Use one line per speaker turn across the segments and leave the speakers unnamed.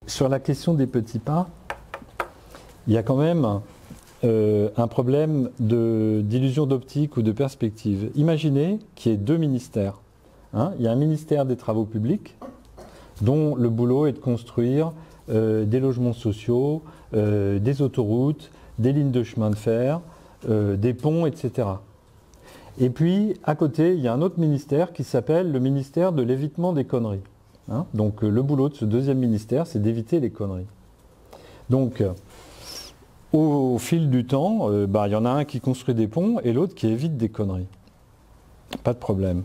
sur la question des petits pas, il y a quand même un problème d'illusion d'optique ou de perspective. Imaginez qu'il y ait deux ministères. Hein. Il y a un ministère des Travaux publics, dont le boulot est de construire des logements sociaux, des autoroutes, des lignes de chemin de fer, des ponts, etc. Et puis, à côté, il y a un autre ministère qui s'appelle le ministère de l'évitement des conneries. Hein. Donc, le boulot de ce deuxième ministère, c'est d'éviter les conneries. Donc, au fil du temps, il y en a un qui construit des ponts et l'autre qui évite des conneries. Pas de problème.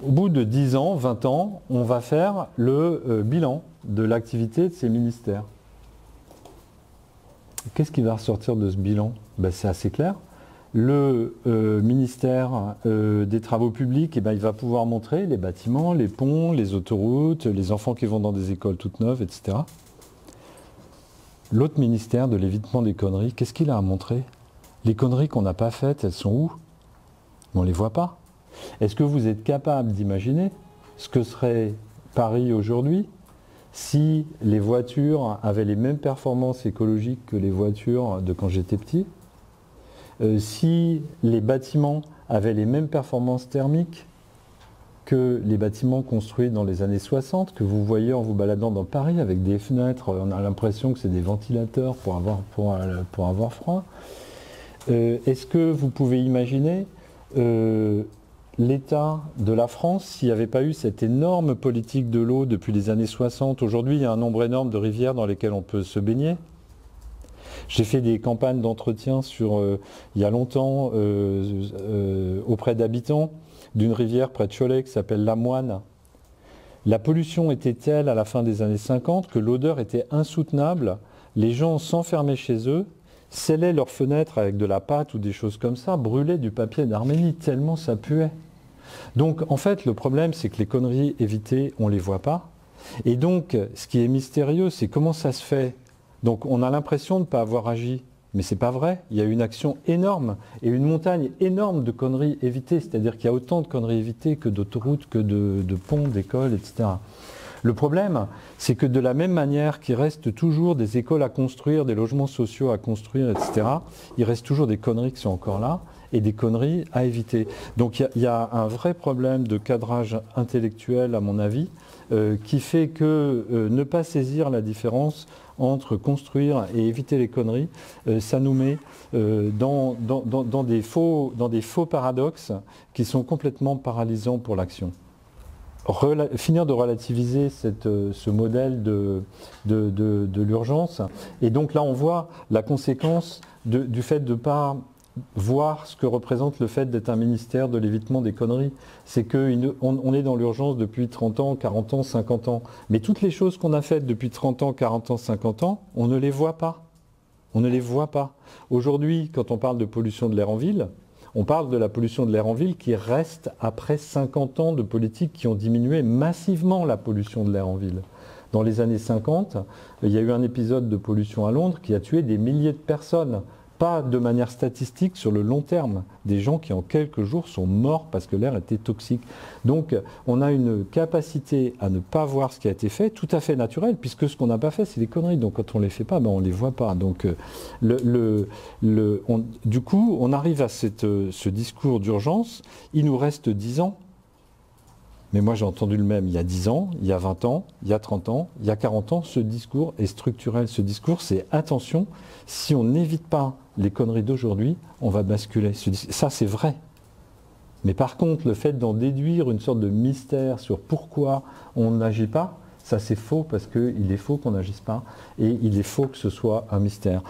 Au bout de 10 ans, 20 ans, on va faire le bilan de l'activité de ces ministères. Qu'est-ce qui va ressortir de ce bilan? C'est assez clair. Le ministère des Travaux publics, il va pouvoir montrer les bâtiments, les ponts, les autoroutes, les enfants qui vont dans des écoles toutes neuves, etc. L'autre ministère de l'évitement des conneries, qu'est-ce qu'il a à montrer? Les conneries qu'on n'a pas faites, elles sont où? On ne les voit pas. Est-ce que vous êtes capable d'imaginer ce que serait Paris aujourd'hui si les voitures avaient les mêmes performances écologiques que les voitures de quand j'étais petit? Si les bâtiments avaient les mêmes performances thermiques que les bâtiments construits dans les années 60, que vous voyez en vous baladant dans Paris avec des fenêtres, on a l'impression que c'est des ventilateurs pour avoir froid. Est-ce que vous pouvez imaginer l'état de la France s'il n'y avait pas eu cette énorme politique de l'eau depuis les années 60? Aujourd'hui, il y a un nombre énorme de rivières dans lesquelles on peut se baigner. J'ai fait des campagnes d'entretien il y a longtemps auprès d'habitants d'une rivière près de Cholet qui s'appelle la Moine. La pollution était telle à la fin des années 50 que l'odeur était insoutenable. Les gens s'enfermaient chez eux, scellaient leurs fenêtres avec de la pâte ou des choses comme ça, brûlaient du papier d'Arménie, tellement ça puait. Donc en fait, le problème, c'est que les conneries évitées, on ne les voit pas. Et donc, ce qui est mystérieux, c'est comment ça se fait. Donc on a l'impression de ne pas avoir agi. Mais ce n'est pas vrai, il y a une action énorme et une montagne énorme de conneries évitées, c'est-à-dire qu'il y a autant de conneries évitées que d'autoroutes, que de ponts, d'écoles, etc. Le problème, c'est que de la même manière qu'il reste toujours des écoles à construire, des logements sociaux à construire, etc., il reste toujours des conneries qui sont encore là et des conneries à éviter. Donc il y a un vrai problème de cadrage intellectuel, à mon avis, qui fait que ne pas saisir la différence entre construire et éviter les conneries, ça nous met dans des faux paradoxes qui sont complètement paralysants pour l'action. Finir de relativiser ce modèle de l'urgence. Et donc là, on voit la conséquence du fait de ne pas voir ce que représente le fait d'être un ministère de l'évitement des conneries. C'est qu'on est dans l'urgence depuis 30 ans, 40 ans, 50 ans. Mais toutes les choses qu'on a faites depuis 30 ans, 40 ans, 50 ans, on ne les voit pas. On ne les voit pas. Aujourd'hui, quand on parle de pollution de l'air en ville, on parle de la pollution de l'air en ville qui reste après 50 ans de politiques qui ont diminué massivement la pollution de l'air en ville. Dans les années 50, il y a eu un épisode de pollution à Londres qui a tué des milliers de personnes. Pas de manière statistique sur le long terme, des gens qui en quelques jours sont morts parce que l'air était toxique. Donc on a une capacité à ne pas voir ce qui a été fait, tout à fait naturel, puisque ce qu'on n'a pas fait, c'est des conneries. Donc quand on ne les fait pas, on ne les voit pas. Donc du coup, on arrive à ce discours d'urgence, il nous reste 10 ans. Mais moi j'ai entendu le même il y a 10 ans, il y a 20 ans, il y a 30 ans, il y a 40 ans. Ce discours est structurel. Ce discours, c'est attention, si on n'évite pas les conneries d'aujourd'hui, on va basculer. Ça c'est vrai. Mais par contre, le fait d'en déduire une sorte de mystère sur pourquoi on n'agit pas, ça c'est faux parce qu'il est faux qu'on n'agisse pas et il est faux que ce soit un mystère.